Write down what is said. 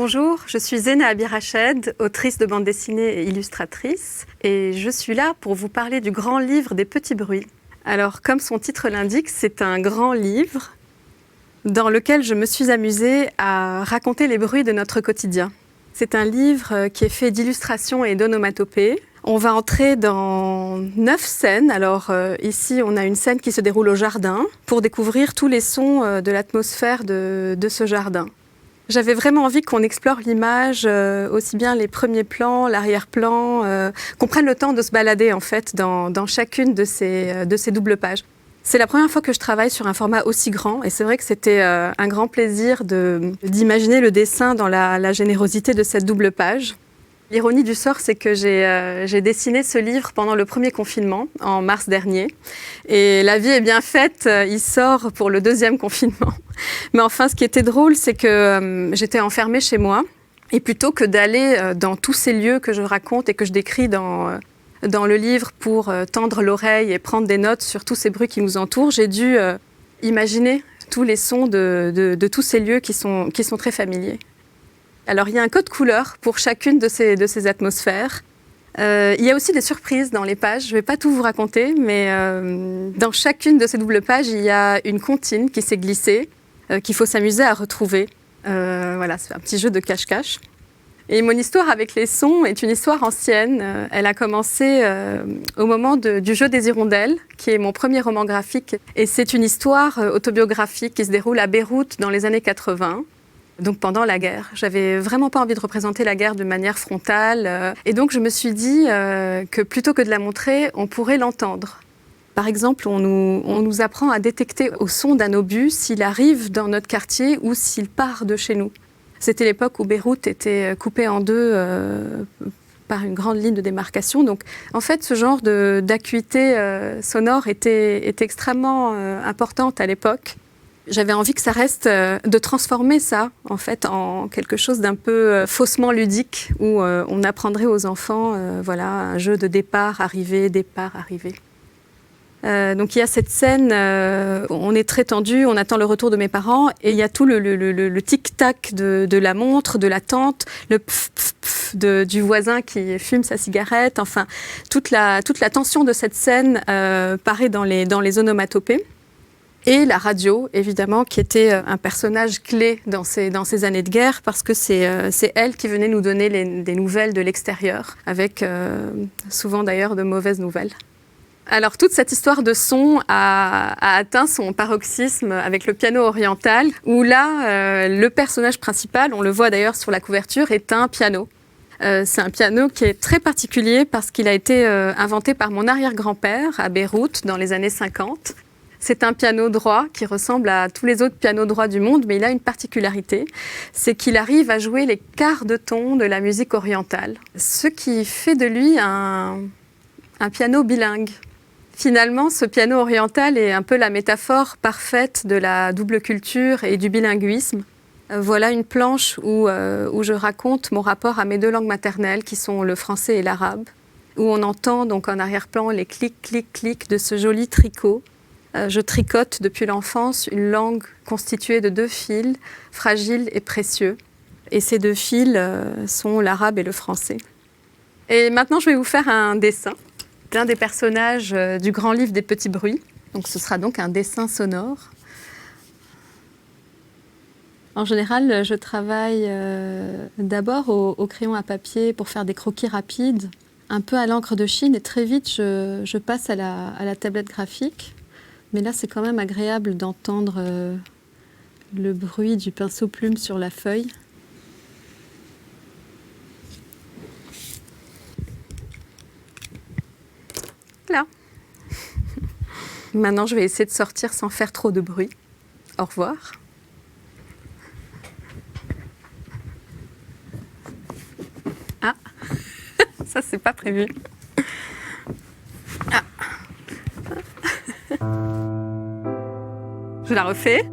Bonjour, je suis Zéna Abirached, autrice de bande dessinée et illustratrice, et je suis là pour vous parler du grand livre des petits bruits. Alors, comme son titre l'indique, c'est un grand livre dans lequel je me suis amusée à raconter les bruits de notre quotidien. C'est un livre qui est fait d'illustrations et d'onomatopées. On va entrer dans 9 scènes. Alors ici, on a une scène qui se déroule au jardin pour découvrir tous les sons de l'atmosphère de ce jardin. J'avais vraiment envie qu'on explore l'image, aussi bien les premiers plans, l'arrière-plan, qu'on prenne le temps de se balader en fait dans chacune de ces doubles pages. C'est la première fois que je travaille sur un format aussi grand et c'est vrai que c'était un grand plaisir d'imaginer le dessin dans la générosité de cette double page. L'ironie du sort, c'est que j'ai dessiné ce livre pendant le premier confinement, en mars dernier. Et la vie est bien faite, il sort pour le deuxième confinement. Mais enfin, ce qui était drôle, c'est que j'étais enfermée chez moi. Et plutôt que d'aller dans tous ces lieux que je raconte et que je décris dans le livre pour tendre l'oreille et prendre des notes sur tous ces bruits qui nous entourent, j'ai dû imaginer tous les sons de tous ces lieux qui sont très familiers. Alors, il y a un code couleur pour chacune de ces atmosphères. Il y a aussi des surprises dans les pages. Je ne vais pas tout vous raconter, mais dans chacune de ces doubles pages, il y a une comptine qui s'est glissée, qu'il faut s'amuser à retrouver. Voilà, c'est un petit jeu de cache-cache. Et mon histoire avec les sons est une histoire ancienne. Elle a commencé au moment du jeu des hirondelles, qui est mon premier roman graphique. Et c'est une histoire autobiographique qui se déroule à Beyrouth dans les années 80. Donc pendant la guerre. J'avais vraiment pas envie de représenter la guerre de manière frontale. Et donc je me suis dit que plutôt que de la montrer, on pourrait l'entendre. Par exemple, on nous apprend à détecter au son d'un obus s'il arrive dans notre quartier ou s'il part de chez nous. C'était l'époque où Beyrouth était coupée en deux par une grande ligne de démarcation. Donc en fait, ce genre d'acuité sonore était extrêmement importante à l'époque. J'avais envie que ça reste, de transformer ça, en fait, en quelque chose d'un peu faussement ludique, où on apprendrait aux enfants, voilà, un jeu de départ, arrivée, départ, arrivée. Donc il y a cette scène, on est très tendu, on attend le retour de mes parents, et il y a tout le tic-tac de la montre, de la tante, le pf-pf-pf du voisin qui fume sa cigarette, enfin, toute la tension de cette scène paraît dans les onomatopées. Et la radio, évidemment, qui était un personnage clé dans ces années de guerre, parce que c'est elle qui venait nous donner des nouvelles de l'extérieur, avec souvent d'ailleurs de mauvaises nouvelles. Alors toute cette histoire de son a atteint son paroxysme avec le piano oriental, où là, le personnage principal, on le voit d'ailleurs sur la couverture, est un piano. C'est un piano qui est très particulier parce qu'il a été inventé par mon arrière-grand-père à Beyrouth dans les années 50. C'est un piano droit qui ressemble à tous les autres pianos droits du monde, mais il a une particularité, c'est qu'il arrive à jouer les quarts de ton de la musique orientale, ce qui fait de lui un piano bilingue. Finalement, ce piano oriental est un peu la métaphore parfaite de la double culture et du bilinguisme. Voilà une planche où je raconte mon rapport à mes deux langues maternelles, qui sont le français et l'arabe, où on entend donc en arrière-plan les clics, clics, clics de ce joli tricot. Je tricote depuis l'enfance une langue constituée de 2 fils, fragiles et précieux. Et ces 2 fils sont l'arabe et le français. Et maintenant, je vais vous faire un dessin d'un des personnages du grand livre des petits bruits. Donc, ce sera donc un dessin sonore. En général, je travaille d'abord au crayon à papier pour faire des croquis rapides, un peu à l'encre de Chine, et très vite, je passe à la tablette graphique. Mais là, c'est quand même agréable d'entendre le bruit du pinceau-plume sur la feuille. Là. Maintenant, je vais essayer de sortir sans faire trop de bruit. Au revoir. Ah, ça, c'est pas prévu. Ah. Je la refais.